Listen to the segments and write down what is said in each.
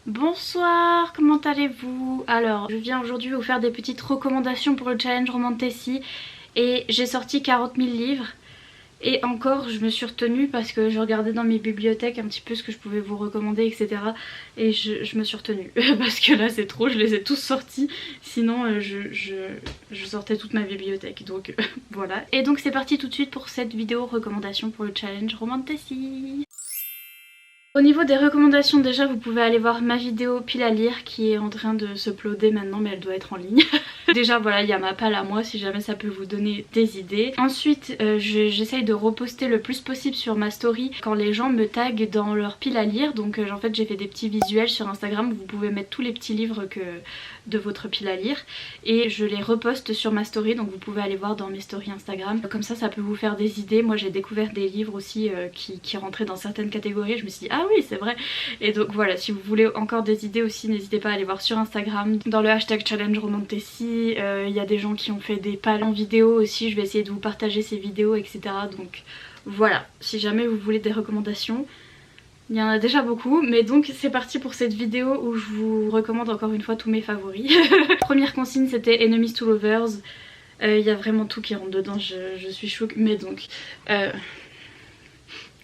Bonsoir, comment allez-vous? Alors, je viens aujourd'hui vous faire des petites recommandations pour le challenge Romantasy et j'ai sorti 40 000 livres et encore je me suis retenue parce que je regardais dans mes bibliothèques un petit peu ce que je pouvais vous recommander, etc. Et je me suis retenue parce que là c'est trop, je les ai tous sortis, sinon je sortais toute ma bibliothèque, donc voilà. Et donc c'est parti tout de suite pour cette vidéo recommandation pour le challenge Romantasy. Au niveau des recommandations, déjà vous pouvez aller voir ma vidéo pile à lire qui est en train de se uploader maintenant, mais elle doit être en ligne. Déjà voilà, il y a ma palle à moi si jamais ça peut vous donner des idées. Ensuite j'essaye de reposter le plus possible sur ma story quand les gens me taguent dans leur pile à lire. Donc en fait j'ai fait des petits visuels sur Instagram où vous pouvez mettre tous les petits livres de votre pile à lire et je les reposte sur ma story, donc vous pouvez aller voir dans mes stories Instagram. Comme ça peut vous faire des idées. Moi j'ai découvert des livres aussi qui rentraient dans certaines catégories, je me suis dit ah oui c'est vrai. Et donc voilà, si vous voulez encore des idées aussi, n'hésitez pas à aller voir sur Instagram dans le hashtag challenge Romantasy. Il y a des gens qui ont fait des pales en vidéo aussi, je vais essayer de vous partager ces vidéos, etc. Donc voilà, si jamais vous voulez des recommandations, il y en a déjà beaucoup, mais donc c'est parti pour cette vidéo où je vous recommande encore une fois tous mes favoris. Première consigne, c'était Enemies to Lovers. Il y a vraiment tout qui rentre dedans, je suis choquée, mais donc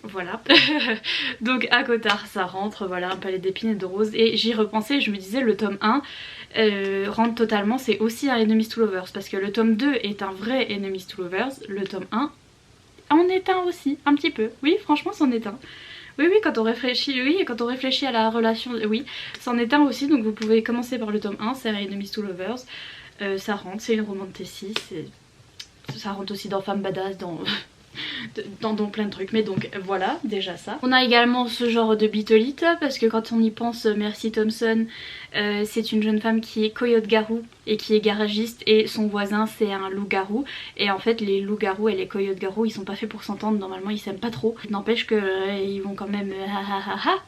voilà. Donc à Cotard ça rentre, voilà, un palais d'épines et de roses. Et j'y repensais, je me disais le tome 1 rentre totalement, c'est aussi un Enemies to Lovers, parce que le tome 2 est un vrai Enemies to Lovers, le tome 1 en est un aussi, un petit peu. Oui franchement c'en est un. Oui quand on réfléchit à la relation, oui, c'en est un aussi. Donc vous pouvez commencer par le tome 1, c'est Enemies to Lovers. Ça rentre, c'est une romantasy, ça rentre aussi dans Femme Badass, dans plein de trucs, mais donc voilà déjà ça. On a également ce genre de Bitolite parce que quand on y pense, Mercy Thompson c'est une jeune femme qui est coyote-garou et qui est garagiste, et son voisin c'est un loup-garou, et en fait les loups-garous et les coyotes-garous ils sont pas faits pour s'entendre, normalement ils s'aiment pas trop, n'empêche que ils vont quand même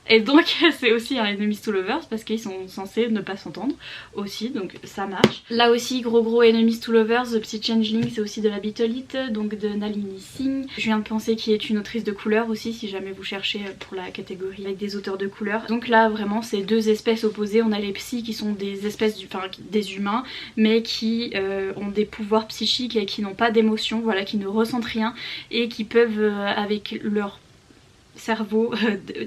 et donc c'est aussi un Enemies to Lovers parce qu'ils sont censés ne pas s'entendre aussi, donc ça marche. Là aussi gros Enemies to Lovers, The Petit Changeling, c'est aussi de la Bitolite, donc de Nalini Singh. Je viens de penser qui est une autrice de couleur aussi si jamais vous cherchez pour la catégorie avec des auteurs de couleur. Donc là vraiment c'est deux espèces opposées, on a les psys qui sont des espèces, des humains mais qui ont des pouvoirs psychiques et qui n'ont pas d'émotion, voilà, qui ne ressentent rien et qui peuvent avec leur cerveau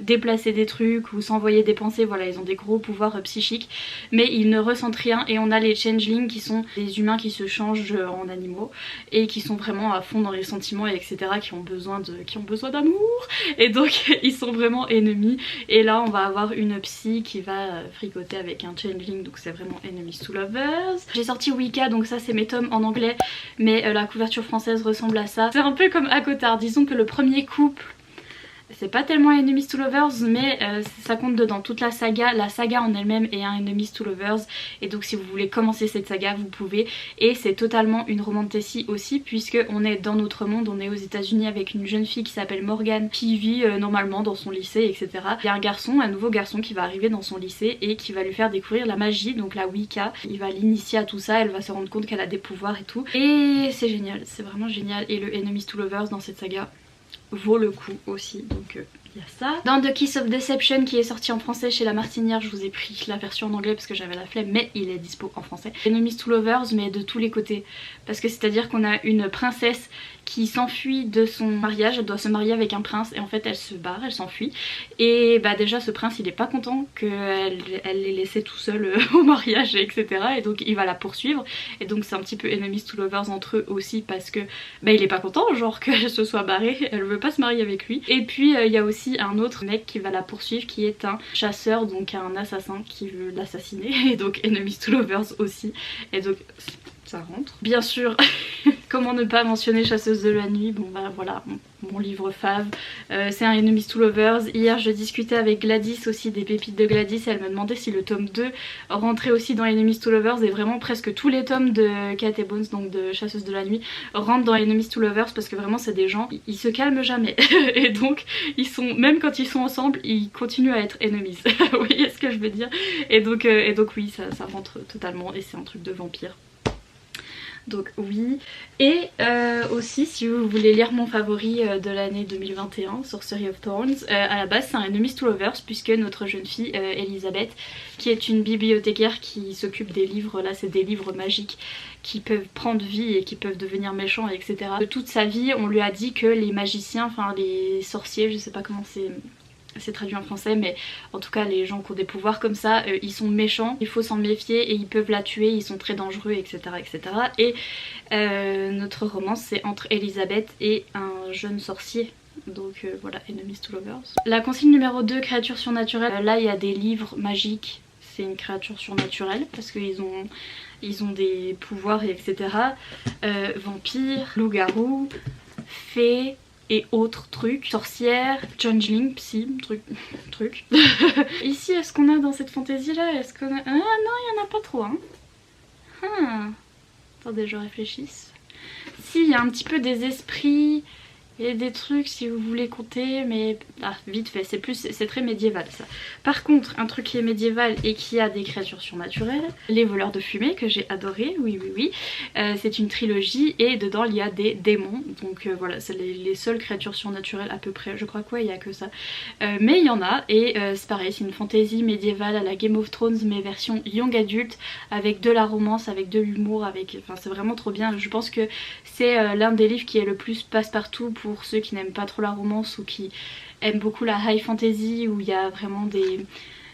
déplacer des trucs ou s'envoyer des pensées, voilà, ils ont des gros pouvoirs psychiques mais ils ne ressentent rien. Et on a les changelings qui sont des humains qui se changent en animaux et qui sont vraiment à fond dans les sentiments et etc, qui ont besoin d'amour, et donc ils sont vraiment ennemis. Et là on va avoir une psy qui va fricoter avec un changeling, donc c'est vraiment Enemies to Lovers. J'ai sorti Wicca, donc ça c'est mes tomes en anglais mais la couverture française ressemble à ça. C'est un peu comme à Cotard, disons que le premier couple c'est pas tellement Enemies to Lovers mais ça compte dedans. Toute la saga en elle-même est un Enemies to Lovers, et donc si vous voulez commencer cette saga vous pouvez. Et c'est totalement une romantasy aussi puisque on est dans notre monde, on est aux États-Unis avec une jeune fille qui s'appelle Morgan qui vit normalement dans son lycée, etc. Il y a un nouveau garçon qui va arriver dans son lycée et qui va lui faire découvrir la magie, donc la Wicca. Il va l'initier à tout ça, elle va se rendre compte qu'elle a des pouvoirs et tout, et c'est génial, c'est vraiment génial. Et le Enemies to Lovers dans cette saga vaut le coup aussi, donc il y a ça. Dans The Kiss of Deception qui est sorti en français chez La Martinière, je vous ai pris la version en anglais parce que j'avais la flemme, mais il est dispo en français. Enemies to Lovers mais de tous les côtés, parce que c'est à dire qu'on a une princesse qui s'enfuit de son mariage, elle doit se marier avec un prince et en fait elle se barre, elle s'enfuit, et bah déjà ce prince il est pas content qu'elle l'ait laissé tout seul au mariage etc, et donc il va la poursuivre, et donc c'est un petit peu Enemies to Lovers entre eux aussi parce que bah il est pas content genre qu'elle se soit barrée, elle veut pas se marier avec lui. Et puis il y a aussi un autre mec qui va la poursuivre qui est un chasseur, donc un assassin qui veut l'assassiner, et donc Enemies to Lovers aussi, et donc ça rentre. Bien sûr, comment ne pas mentionner Chasseuse de la nuit, bon bah voilà, mon livre fave, c'est un Enemies to Lovers. Hier je discutais avec Gladys aussi des pépites de Gladys, et elle me demandait si le tome 2 rentrait aussi dans Enemies to Lovers, et vraiment presque tous les tomes de Cat et Bones, donc de Chasseuse de la nuit, rentrent dans Enemies to Lovers parce que vraiment c'est des gens, ils se calment jamais et donc ils sont, même quand ils sont ensemble, ils continuent à être enemies. Vous voyez ce que je veux dire, et donc oui ça rentre totalement, et c'est un truc de vampire. donc oui. Et aussi si vous voulez lire mon favori de l'année 2021, Sorcery of Thorns, à la base c'est un Enemies to Lovers puisque notre jeune fille Elisabeth, qui est une bibliothécaire qui s'occupe des livres, là c'est des livres magiques qui peuvent prendre vie et qui peuvent devenir méchants, etc. De toute sa vie on lui a dit que les magiciens, enfin les sorciers, je sais pas comment c'est traduit en français, mais en tout cas les gens qui ont des pouvoirs comme ça, ils sont méchants, il faut s'en méfier et ils peuvent la tuer, ils sont très dangereux, etc. etc. Et notre romance c'est entre Elisabeth et un jeune sorcier. Donc voilà, Enemies to Lovers. La consigne numéro 2, créature surnaturelle. Là il y a des livres magiques, c'est une créature surnaturelle parce qu'ils ont des pouvoirs, etc. Vampires, loups-garous, fées et autres trucs, sorcières, changeling, psy, truc. Ici, est-ce qu'on a dans cette fantaisie là, est-ce qu'on a... Ah non, il y en a pas trop, hein. Attendez, je réfléchisse. Si, il y a un petit peu des esprits et des trucs si vous voulez compter, mais vite fait, c'est très médiéval ça. Par contre, un truc qui est médiéval et qui a des créatures surnaturelles, les voleurs de fumée que j'ai adoré, oui. C'est une trilogie et dedans il y a des démons, donc voilà, c'est les seules créatures surnaturelles à peu près, je crois qu'il y a que ça. Mais il y en a et c'est pareil, c'est une fantasy médiévale à la Game of Thrones mais version young adulte, avec de la romance, avec de l'humour, enfin c'est vraiment trop bien. Je pense que c'est l'un des livres qui est le plus passe-partout pour ceux qui n'aiment pas trop la romance ou qui aiment beaucoup la high fantasy où il y a vraiment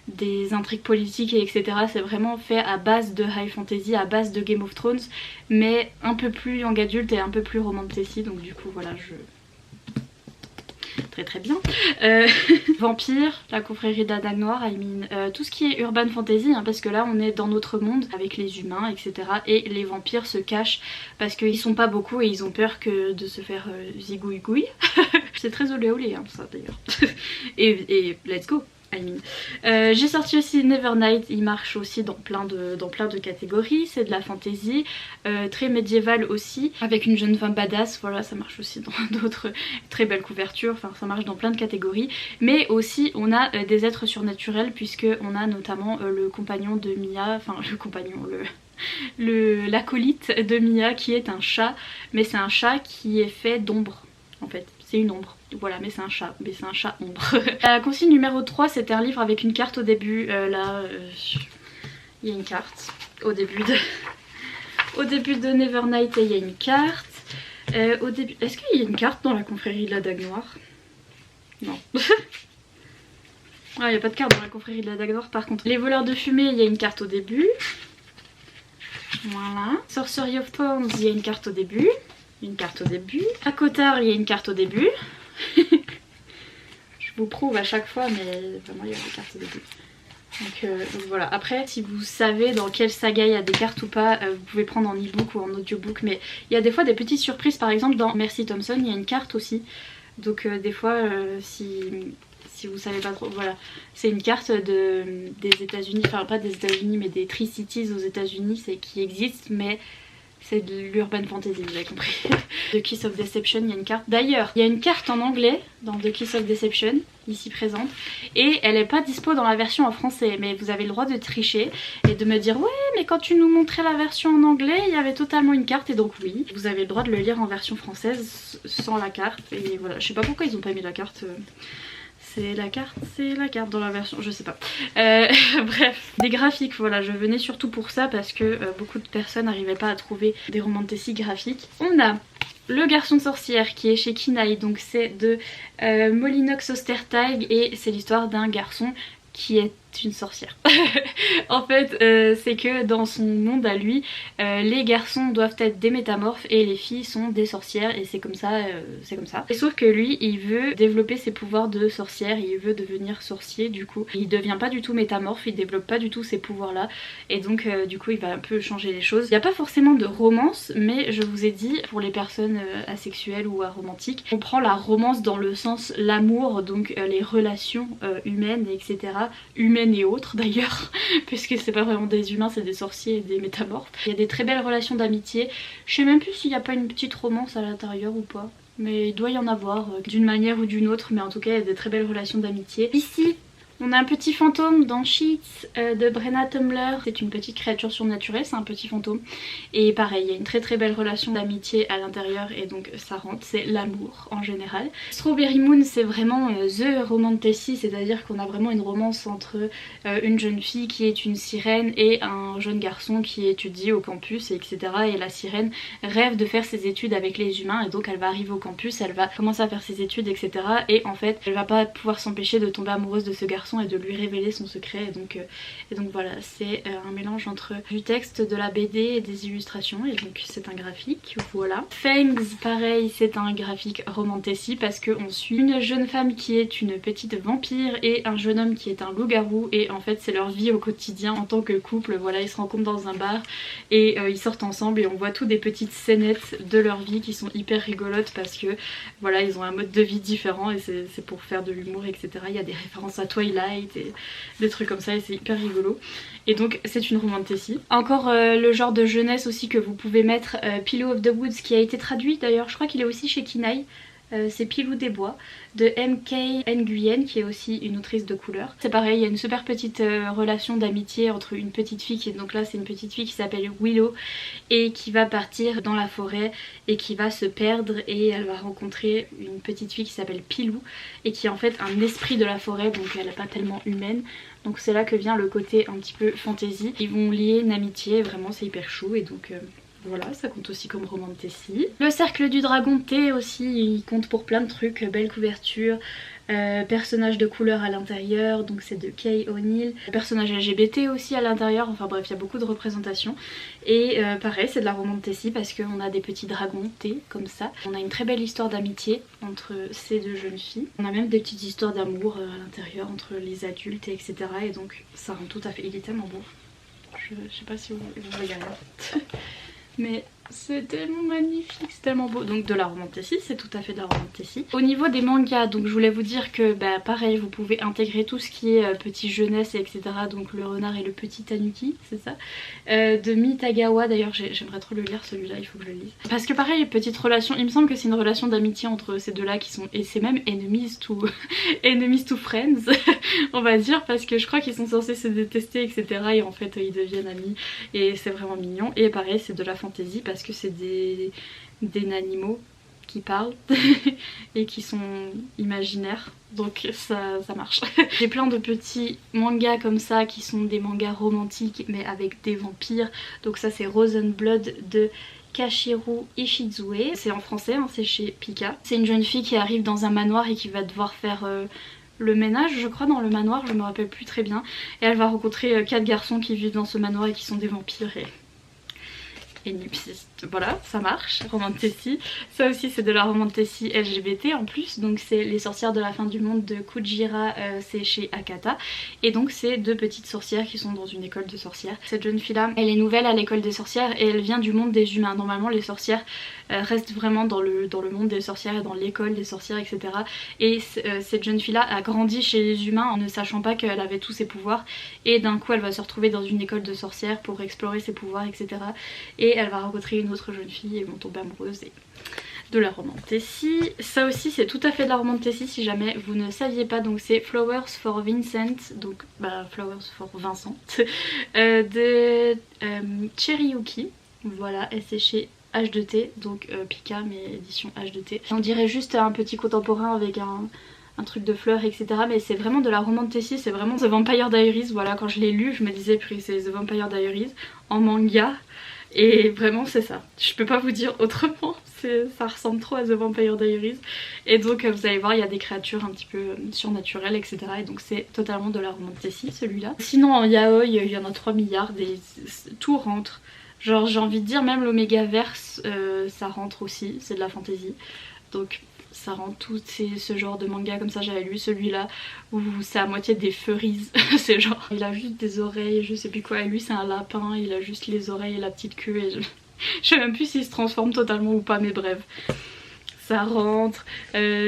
des intrigues politiques et etc. C'est vraiment fait à base de high fantasy, à base de Game of Thrones, mais un peu plus young adulte et un peu plus romantasy, donc du coup voilà, très bien. Vampire, la confrérie de la Dague Noire, I mean, tout ce qui est urban fantasy, hein, parce que là on est dans notre monde avec les humains, etc. Et les vampires se cachent parce qu'ils sont pas beaucoup et ils ont peur de se faire zigouille. C'est très olé olé hein, ça d'ailleurs. et let's go. I mean. J'ai sorti aussi Nevernight, il marche aussi dans plein de catégories, c'est de la fantasy, très médiévale aussi, avec une jeune femme badass, voilà ça marche aussi dans d'autres très belles couvertures, enfin ça marche dans plein de catégories, mais aussi on a des êtres surnaturels puisque on a notamment le compagnon de Mia, enfin le compagnon, l'acolyte de Mia qui est un chat, mais c'est un chat qui est fait d'ombre en fait. C'est une ombre, voilà, mais c'est un chat ombre. La consigne numéro 3, c'était un livre avec une carte au début. Là, il y a une carte au début de Nevernight et il y a une carte. Est-ce qu'il y a une carte dans la confrérie de la Dague Noire? Non. Ah, il n'y a pas de carte dans la confrérie de la Dague Noire. Par contre, les voleurs de fumée, il y a une carte au début. Voilà. Sorcery of Thorns, il y a une carte au début. À Cotard, il y a une carte au début. Je vous prouve à chaque fois, mais vraiment il y a des cartes au début. Donc voilà, après si vous savez dans quelle saga il y a des cartes ou pas, vous pouvez prendre en e-book ou en audiobook, mais il y a des fois des petites surprises. Par exemple dans Mercy Thompson il y a une carte aussi, donc des fois si vous savez pas trop, voilà, c'est une carte des États-Unis, enfin pas des États-Unis mais des Tri-Cities aux États-Unis, c'est qui existe, mais c'est de l'urban fantasy, vous avez compris. The Kiss of Deception, il y a une carte. D'ailleurs, il y a une carte en anglais dans The Kiss of Deception, ici présente. Et elle n'est pas dispo dans la version en français. Mais vous avez le droit de tricher et de me dire ouais, mais quand tu nous montrais la version en anglais, il y avait totalement une carte. Et donc oui, vous avez le droit de le lire en version française sans la carte. Et voilà, je sais pas pourquoi ils ont pas mis la carte. C'est la carte dans la version, je sais pas. Bref, des graphiques, voilà, je venais surtout pour ça parce que beaucoup de personnes n'arrivaient pas à trouver des romantiques graphiques. On a Le Garçon Sorcière qui est chez Kinaï, donc c'est de Molinox Ostertag et c'est l'histoire d'un garçon qui est une sorcière. En fait c'est que dans son monde à lui les garçons doivent être des métamorphes et les filles sont des sorcières et c'est comme ça, Et sauf que lui il veut développer ses pouvoirs de sorcière, il veut devenir sorcier, du coup il devient pas du tout métamorphe, il développe pas du tout ces pouvoirs là et donc du coup il va un peu changer les choses. Il n'y a pas forcément de romance, mais je vous ai dit pour les personnes asexuelles ou aromantiques, on prend la romance dans le sens l'amour, donc les relations humaines etc, humaines et autres d'ailleurs, puisque c'est pas vraiment des humains, c'est des sorciers et des métamorphes. Il y a des très belles relations d'amitié, je sais même plus s'il n'y a pas une petite romance à l'intérieur ou pas, mais il doit y en avoir d'une manière ou d'une autre, mais en tout cas il y a des très belles relations d'amitié. Ici On a un petit fantôme dans Sheets de Brenna Tumblr. C'est une petite créature surnaturelle, c'est un petit fantôme. Et pareil, il y a une très belle relation d'amitié à l'intérieur et donc ça rentre, c'est l'amour en général. Strawberry Moon, c'est vraiment the romantasy, c'est-à-dire qu'on a vraiment une romance entre une jeune fille qui est une sirène et un jeune garçon qui étudie au campus, etc. Et la sirène rêve de faire ses études avec les humains et donc elle va arriver au campus, elle va commencer à faire ses études, etc. Et en fait, elle va pas pouvoir s'empêcher de tomber amoureuse de ce garçon et de lui révéler son secret et donc voilà, c'est un mélange entre du texte, de la BD et des illustrations et donc c'est un graphique, voilà. Fangs, pareil, c'est un graphique romantasy parce qu'on suit une jeune femme qui est une petite vampire et un jeune homme qui est un loup-garou et en fait c'est leur vie au quotidien en tant que couple, voilà, ils se rencontrent dans un bar et ils sortent ensemble et on voit tout des petites scénettes de leur vie qui sont hyper rigolotes parce que voilà, ils ont un mode de vie différent et c'est pour faire de l'humour, etc. Il y a des références à Twilight et des trucs comme ça et c'est hyper rigolo. Et donc c'est une romantasy. Encore le genre de jeunesse aussi que vous pouvez mettre, Pillow of the Woods, qui a été traduit d'ailleurs, je crois qu'il est aussi chez Kinaï. C'est Pilou des Bois de MK Nguyen qui est aussi une autrice de couleur. C'est pareil, il y a une super petite relation d'amitié entre une petite fille qui est, donc là c'est une petite fille qui s'appelle Willow et qui va partir dans la forêt et qui va se perdre et elle va rencontrer une petite fille qui s'appelle Pilou et qui est en fait un esprit de la forêt, donc elle n'est pas tellement humaine. Donc c'est là que vient le côté un petit peu fantasy. Ils vont lier une amitié, vraiment c'est hyper chou et donc... voilà, ça compte aussi comme romantasy. Le cercle du dragon T aussi, il compte pour plein de trucs, belle couverture, personnage de couleur à l'intérieur, donc c'est de Kay O'Neill, personnage LGBT aussi à l'intérieur, enfin bref, il y a beaucoup de représentations. Et pareil, c'est de la romantasy parce qu'on a des petits dragons T comme ça. On a une très belle histoire d'amitié entre ces deux jeunes filles. On a même des petites histoires d'amour à l'intérieur entre les adultes, etc. Et donc ça rend tout à fait... Il est tellement beau. Je sais pas si vous regardez. Mais c'est tellement magnifique, c'est tellement beau. Donc de la romantasy, c'est tout à fait de la romantasy. Au niveau des mangas, donc je voulais vous dire que bah, pareil, vous pouvez intégrer tout ce qui est petit jeunesse, etc. Donc le renard et le petit tanuki, c'est ça. De Mitagawa, d'ailleurs j'aimerais trop le lire celui-là, il faut que je le lise. Parce que pareil, petite relation, il me semble que c'est une relation d'amitié entre ces deux-là qui sont... Et c'est même enemies to... enemies to friends, on va dire, parce que je crois qu'ils sont censés se détester, etc. Et en fait ils deviennent amis et c'est vraiment mignon. Et pareil, c'est de la fantasy parce que c'est des animaux qui parlent et qui sont imaginaires, donc ça marche. J'ai plein de petits mangas comme ça qui sont des mangas romantiques mais avec des vampires, donc ça c'est Rose and Blood de Kashiru Ishizue, c'est en français, hein, c'est chez Pika. C'est une jeune fille qui arrive dans un manoir et qui va devoir faire le ménage, je crois, dans le manoir, je me rappelle plus très bien, et elle va rencontrer 4 garçons qui vivent dans ce manoir et qui sont des vampires et voilà, ça marche, romantasy. Ça aussi c'est de la romantasy LGBT en plus, donc c'est Les sorcières de la fin du monde de Kujira, c'est chez Akata. Et donc c'est 2 petites sorcières qui sont dans une école de sorcières. Cette jeune fille là, elle est nouvelle à l'école des sorcières et elle vient du monde des humains. Normalement les sorcières restent vraiment dans le monde des sorcières et dans l'école des sorcières, etc. Et cette jeune fille là a grandi chez les humains en ne sachant pas qu'elle avait tous ses pouvoirs et d'un coup elle va se retrouver dans une école de sorcières pour explorer ses pouvoirs, etc. Et elle va rencontrer une autre jeune fille et vont tomber amoureuses et de la romantasy. Ça aussi c'est tout à fait de la romantasy si jamais vous ne saviez pas, donc c'est Flowers for Vincent, donc bah Flowers for Vincent de Cherryuki, voilà, et c'est chez H2T, donc Pika mais édition H2T. On dirait juste un petit contemporain avec un truc de fleurs, etc. Mais c'est vraiment de la romantasy, c'est vraiment The Vampire Diaries. Voilà, quand je l'ai lu je me disais c'est The Vampire Diaries en manga. Et vraiment c'est ça, je peux pas vous dire autrement, ça ressemble trop à The Vampire Diaries. Et donc vous allez voir, il y a des créatures un petit peu surnaturelles, etc. Et donc c'est totalement de la romantasy celui-là. Sinon en yaoi il y en a 3 milliards, tout rentre. Genre j'ai envie de dire même l'Omégaverse ça rentre aussi, c'est de la fantasy. Donc ça rend tout ce genre de manga comme ça. J'avais lu celui-là où c'est à moitié des furries. C'est genre il a juste des oreilles, je sais plus quoi, et lui c'est un lapin, il a juste les oreilles et la petite queue et je sais même plus s'il se transforme totalement ou pas, mais bref. Ça rentre,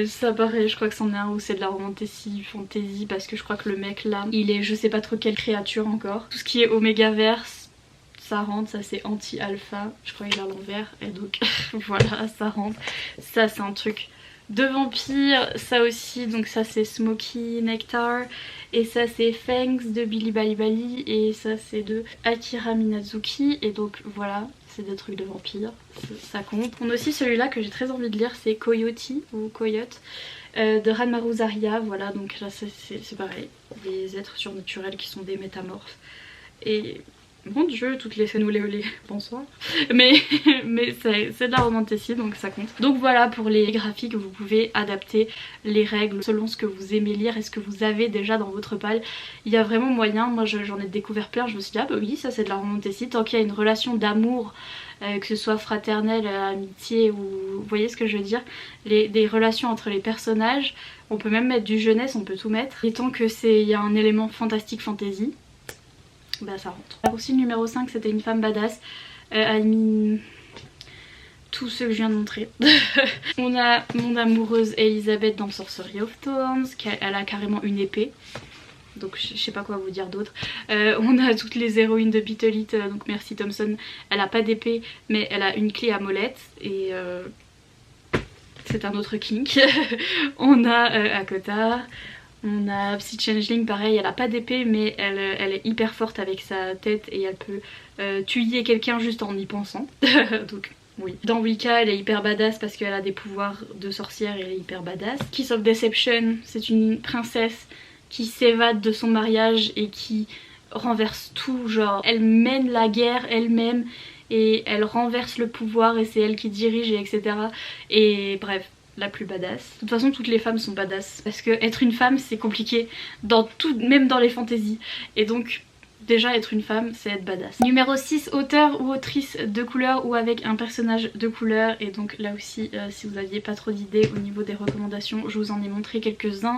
ça pareil, je crois que c'en est un où c'est de la romantasy, fantasy, parce que je crois que le mec là, il est je sais pas trop quelle créature encore. Tout ce qui est Omégaverse, ça rentre, ça c'est anti-alpha, je crois qu'il est à l'envers, et donc voilà, ça rentre. Ça c'est un truc de vampires, ça aussi, donc ça c'est Smoky Nectar et ça c'est Fangs de Billy Bali et ça c'est de Akira Minazuki et donc voilà, c'est des trucs de vampires, ça compte. On a aussi celui-là que j'ai très envie de lire, c'est Coyote ou Coyote de Ranmaru Zaria, voilà, donc là c'est pareil, des êtres surnaturels qui sont des métamorphes et mon dieu, toutes les scènes olé olé, bonsoir. Mais c'est de la romantasy donc ça compte. Donc voilà pour les graphiques, vous pouvez adapter les règles selon ce que vous aimez lire et ce que vous avez déjà dans votre palle. Il y a vraiment moyen, moi j'en ai découvert plein, je me suis dit ah bah oui ça c'est de la romantasy, tant qu'il y a une relation d'amour, que ce soit fraternelle, amitié ou vous voyez ce que je veux dire, des relations entre les personnages, on peut même mettre du jeunesse, on peut tout mettre. Et tant que il y a un élément fantastique fantasy, bah ça rentre. Aussi le numéro 5 c'était une femme badass, I mean tout ce que je viens de montrer. On a mon amoureuse Elisabeth dans Sorcery of Thorns, elle a carrément une épée. Donc je sais pas quoi vous dire d'autre. On a toutes les héroïnes de Beetle It, donc Mercy Thompson, elle a pas d'épée mais elle a une clé à molette et c'est un autre kink. On a Akota. On a Psy Changeling, pareil, elle a pas d'épée mais elle est hyper forte avec sa tête et elle peut tuer quelqu'un juste en y pensant. Donc oui. Dans Wicca elle est hyper badass parce qu'elle a des pouvoirs de sorcière et elle est hyper badass. Kiss of Deception, c'est une princesse qui s'évade de son mariage et qui renverse tout, genre elle mène la guerre elle-même et elle renverse le pouvoir et c'est elle qui dirige et etc. Et bref, la plus badass. De toute façon toutes les femmes sont badass parce que être une femme c'est compliqué dans tout, même dans les fantaisies, et donc déjà être une femme c'est être badass. Numéro 6, auteur ou autrice de couleur ou avec un personnage de couleur, et donc là aussi si vous aviez pas trop d'idées au niveau des recommandations je vous en ai montré quelques-uns.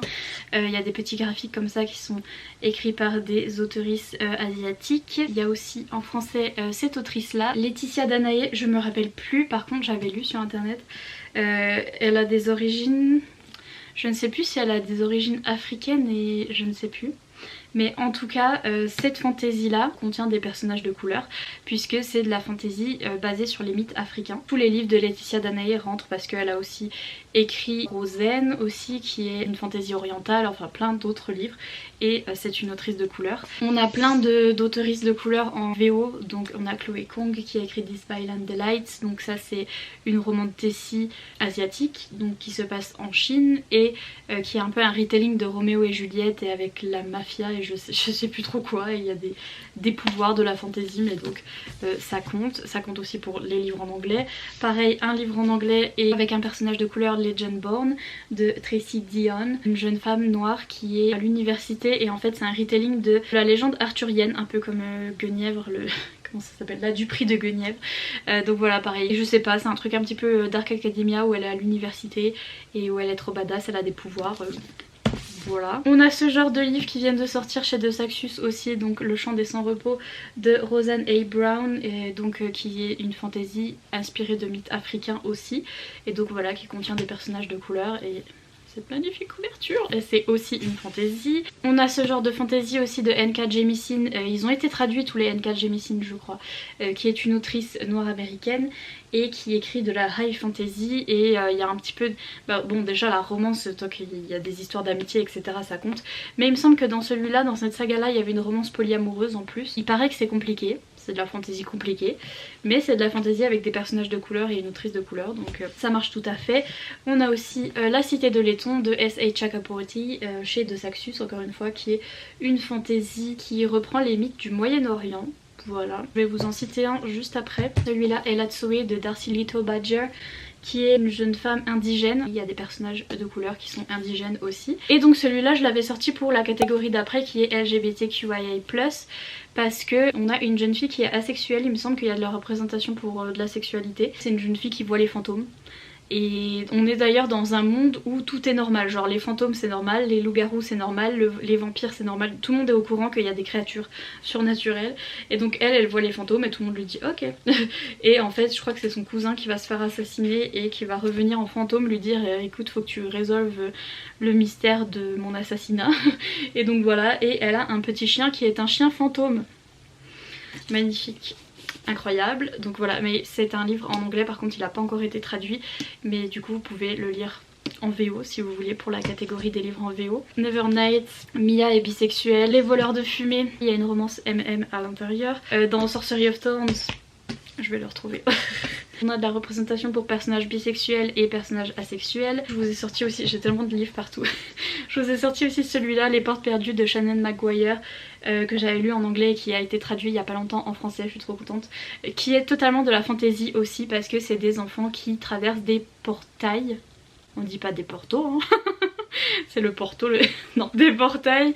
Il y a des petits graphiques comme ça qui sont écrits par des autrices asiatiques. Il y a aussi en français cette autrice là, Laetitia Danae, je me rappelle plus, par contre j'avais lu sur internet. Elle a des origines, je ne sais plus si elle a des origines africaines et je ne sais plus. Mais en tout cas cette fantaisie là contient des personnages de couleur puisque c'est de la fantaisie basée sur les mythes africains. Tous les livres de Laetitia Danae rentrent parce qu'elle a aussi écrit Rosen aussi qui est une fantaisie orientale, enfin plein d'autres livres, et c'est une autrice de couleur. On a plein d'auteuristes de couleur en VO, donc on a Chloé Kong qui a écrit This Violent Delights, donc ça c'est une romantasy asiatique donc qui se passe en Chine et qui est un peu un retelling de Roméo et Juliette et avec la mafia et je sais plus trop quoi, et il y a des pouvoirs de la fantaisie mais donc ça compte aussi pour les livres en anglais. Pareil, un livre en anglais et avec un personnage de couleur, Legendborn de Tracy Dion, une jeune femme noire qui est à l'université et en fait c'est un retelling de la légende arthurienne, un peu comme Guenièvre, comment ça s'appelle là, du prix de Guenièvre. Donc voilà, pareil, je sais pas, c'est un truc un petit peu Dark Academia où elle est à l'université et où elle est trop badass, elle a des pouvoirs. Voilà. On a ce genre de livres qui viennent de sortir chez De Saxus aussi, donc Le Chant des Sans-Repos de Rosanne A. Brown, et donc qui est une fantaisie inspirée de mythes africains aussi, et donc voilà, qui contient des personnages de couleur et cette magnifique couverture. Et c'est aussi une fantaisie. On a ce genre de fantaisie aussi de N.K. Jemisin, ils ont été traduits tous les N.K. Jemisin je crois, qui est une autrice noire américaine et qui écrit de la high fantasy, et il y a un petit peu, bon déjà la romance, tant qu'il y a des histoires d'amitié etc ça compte, mais il me semble que dans celui-là, dans cette saga là, il y avait une romance polyamoureuse en plus. Il paraît que c'est compliqué, c'est de la fantaisie compliquée, mais c'est de la fantaisie avec des personnages de couleur et une autrice de couleur, donc ça marche tout à fait. On a aussi La Cité de Laiton de S.H. Chakraborty chez De Saxus, encore une fois, qui est une fantaisie qui reprend les mythes du Moyen-Orient. Voilà, je vais vous en citer un juste après. Celui-là est Latsue de Darcy Little Badger, qui est une jeune femme indigène. Il y a des personnages de couleur qui sont indigènes aussi. Et donc celui-là je l'avais sorti pour la catégorie d'après qui est LGBTQIA+, parce que on a une jeune fille qui est asexuelle, il me semble qu'il y a de la représentation pour de la sexualité. C'est une jeune fille qui voit les fantômes. Et on est d'ailleurs dans un monde où tout est normal, genre les fantômes c'est normal, les loups-garous c'est normal, les vampires c'est normal, tout le monde est au courant qu'il y a des créatures surnaturelles, et donc elle voit les fantômes et tout le monde lui dit ok. Et en fait je crois que c'est son cousin qui va se faire assassiner et qui va revenir en fantôme lui dire écoute faut que tu résolves le mystère de mon assassinat. Et donc voilà, et elle a un petit chien qui est un chien fantôme. Magnifique. Incroyable, donc voilà, mais c'est un livre en anglais, par contre il n'a pas encore été traduit, mais du coup vous pouvez le lire en VO si vous voulez, pour la catégorie des livres en VO. Nevernight, Mia est bisexuelle. Les voleurs de fumée, il y a une romance MM à l'intérieur. Dans Sorcery of Thorns, je vais le retrouver. On a de la représentation pour personnages bisexuels et personnages asexuels. Je vous ai sorti aussi, j'ai tellement de livres partout. Je vous ai sorti aussi celui-là, Les Portes Perdues de Shannon McGuire, que j'avais lu en anglais et qui a été traduit il y a pas longtemps en français, je suis trop contente. Qui est totalement de la fantasy aussi parce que c'est des enfants qui traversent des portails. On dit pas des portos, hein. C'est le porto, non, des portails,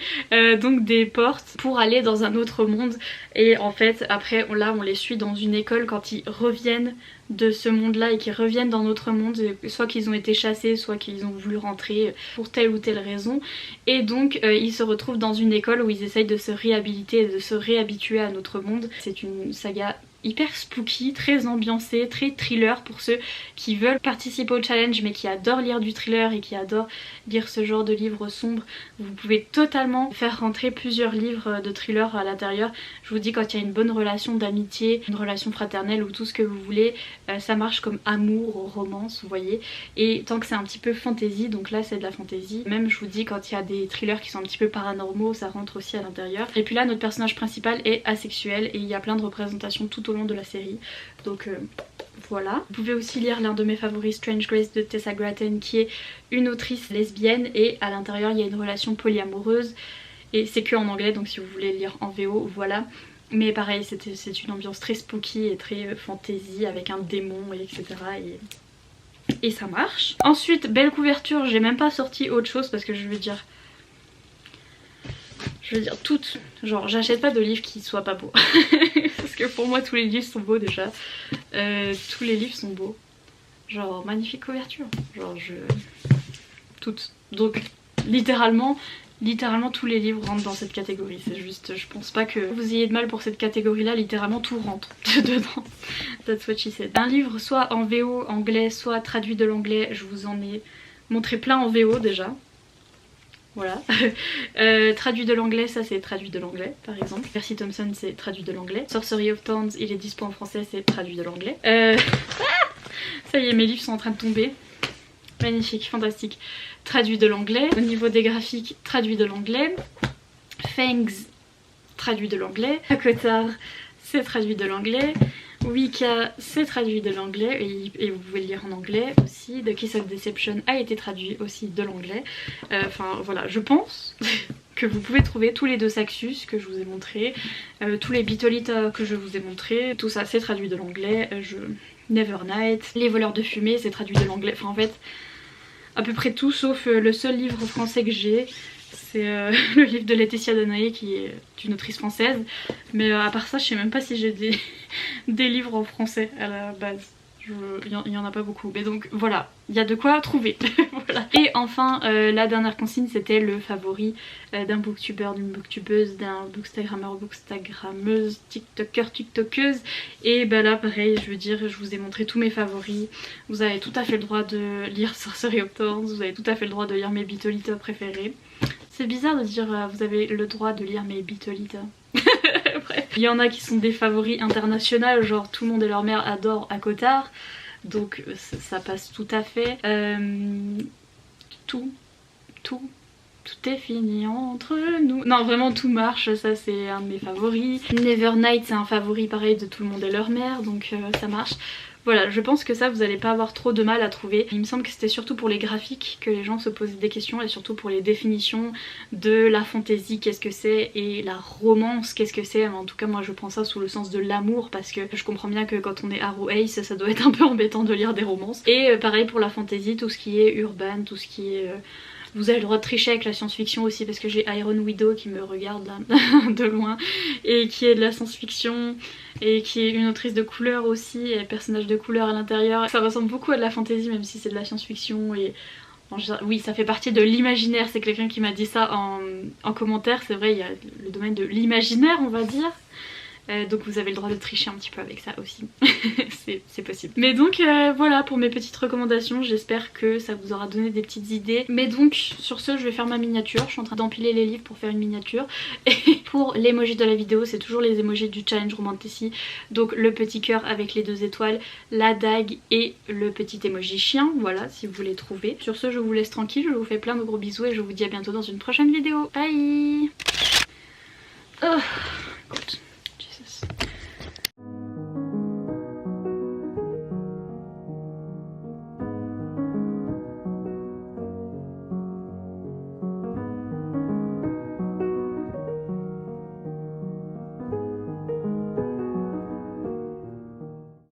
donc des portes pour aller dans un autre monde. Et en fait après là on les suit dans une école quand ils reviennent de ce monde là et qu'ils reviennent dans notre monde, soit qu'ils ont été chassés, soit qu'ils ont voulu rentrer pour telle ou telle raison. Et donc ils se retrouvent dans une école où ils essayent de se réhabiliter et de se réhabituer à notre monde. C'est une saga hyper spooky, très ambiancée, très thriller pour ceux qui veulent participer au challenge mais qui adorent lire du thriller et qui adorent lire ce genre de livres sombres. Vous pouvez totalement faire rentrer plusieurs livres de thriller à l'intérieur. Je vous dis, quand il y a une bonne relation d'amitié, une relation fraternelle ou tout ce que vous voulez, ça marche comme amour, romance, vous voyez. Et tant que c'est un petit peu fantasy, donc là c'est de la fantasy. Même je vous dis, quand il y a des thrillers qui sont un petit peu paranormaux, ça rentre aussi à l'intérieur. Et puis là notre personnage principal est asexuel et il y a plein de représentations tout au long de la série. Donc voilà. Vous pouvez aussi lire l'un de mes favoris, Strange Grace de Tessa Gratton, qui est une autrice lesbienne et à l'intérieur il y a une relation polyamoureuse. Et c'est que en anglais, donc si vous voulez lire en VO, voilà. Mais pareil, c'est une ambiance très spooky et très fantasy avec un démon, et etc. Et ça marche. Ensuite, belle couverture, j'ai même pas sorti autre chose parce que je veux dire toutes, genre j'achète pas de livres qui soient pas beaux. Parce que pour moi tous les livres sont beaux déjà. Tous les livres sont beaux. Genre magnifique couverture. Genre toutes. Donc littéralement tous les livres rentrent dans cette catégorie. C'est juste, je pense pas que vous ayez de mal pour cette catégorie là, littéralement tout rentre dedans. That's what she said. Un livre soit en VO anglais, soit traduit de l'anglais, je vous en ai montré plein en VO déjà. Voilà. Traduit de l'anglais, ça c'est traduit de l'anglais par exemple. Percy Thompson c'est traduit de l'anglais. Sorcery of Thorns, il est dispo en français, c'est traduit de l'anglais. Ça y est, mes livres sont en train de tomber. Magnifique, fantastique. Traduit de l'anglais. Au niveau des graphiques, traduit de l'anglais. Fangs, traduit de l'anglais. Akotar, c'est traduit de l'anglais. Wicca, c'est traduit de l'anglais et vous pouvez le lire en anglais aussi. The Kiss of Deception a été traduit aussi de l'anglais. Enfin voilà, je pense que vous pouvez trouver tous les deux Saxus que je vous ai montré, tous les Bitolita que je vous ai montré, tout ça c'est traduit de l'anglais. Nevernight, Les Voleurs de Fumée, c'est traduit de l'anglais. Enfin en fait, à peu près tout sauf le seul livre français que j'ai. C'est le livre de Laetitia Danaé qui est une autrice française. Mais à part ça, je sais même pas si j'ai des livres en français à la base. Il y en a pas beaucoup. Mais donc voilà, il y a de quoi trouver. Voilà. Et enfin, la dernière consigne, c'était le favori d'un booktuber, d'une booktubeuse, d'un bookstagrammeur, bookstagrammeuse, tiktoker, tiktokeuse. Et bah là pareil, je veux dire, je vous ai montré tous mes favoris. Vous avez tout à fait le droit de lire Sorcery of Thorns, vous avez tout à fait le droit de lire mes Bitolita préférés. C'est bizarre de dire vous avez le droit de lire mes Bitolita. Bref. Il y en a qui sont des favoris internationaux, genre tout le monde et leur mère adorent Akotar. Donc ça passe tout à fait. Tout est fini entre nous. Non vraiment tout marche, ça c'est un de mes favoris. Nevernight c'est un favori pareil de tout le monde et leur mère, donc ça marche. Voilà, je pense que ça vous allez pas avoir trop de mal à trouver. Il me semble que c'était surtout pour les graphiques que les gens se posaient des questions et surtout pour les définitions de la fantasy, qu'est-ce que c'est, et la romance, qu'est-ce que c'est. En tout cas moi je prends ça sous le sens de l'amour parce que je comprends bien que quand on est Arrow Ace ça doit être un peu embêtant de lire des romances. Et pareil pour la fantasy, tout ce qui est urbain, tout ce qui est... Vous avez le droit de tricher avec la science-fiction aussi parce que j'ai Iron Widow qui me regarde là de loin et qui est de la science-fiction et qui est une autrice de couleur aussi et personnage de couleur à l'intérieur. Ça ressemble beaucoup à de la fantasy même si c'est de la science-fiction et oui ça fait partie de l'imaginaire. C'est quelqu'un qui m'a dit ça en commentaire, c'est vrai il y a le domaine de l'imaginaire on va dire. Donc vous avez le droit de tricher un petit peu avec ça aussi. c'est possible. Mais donc voilà pour mes petites recommandations, j'espère que ça vous aura donné des petites idées. Mais donc sur ce je vais faire ma miniature, je suis en train d'empiler les livres pour faire une miniature. Et pour l'emoji de la vidéo c'est toujours les emojis du challenge Romantasy. Donc le petit cœur avec les 2 étoiles, la dague et le petit emoji chien, voilà si vous voulez trouver. Sur ce je vous laisse tranquille, je vous fais plein de gros bisous et je vous dis à bientôt dans une prochaine vidéo. Bye. Oh, écoute.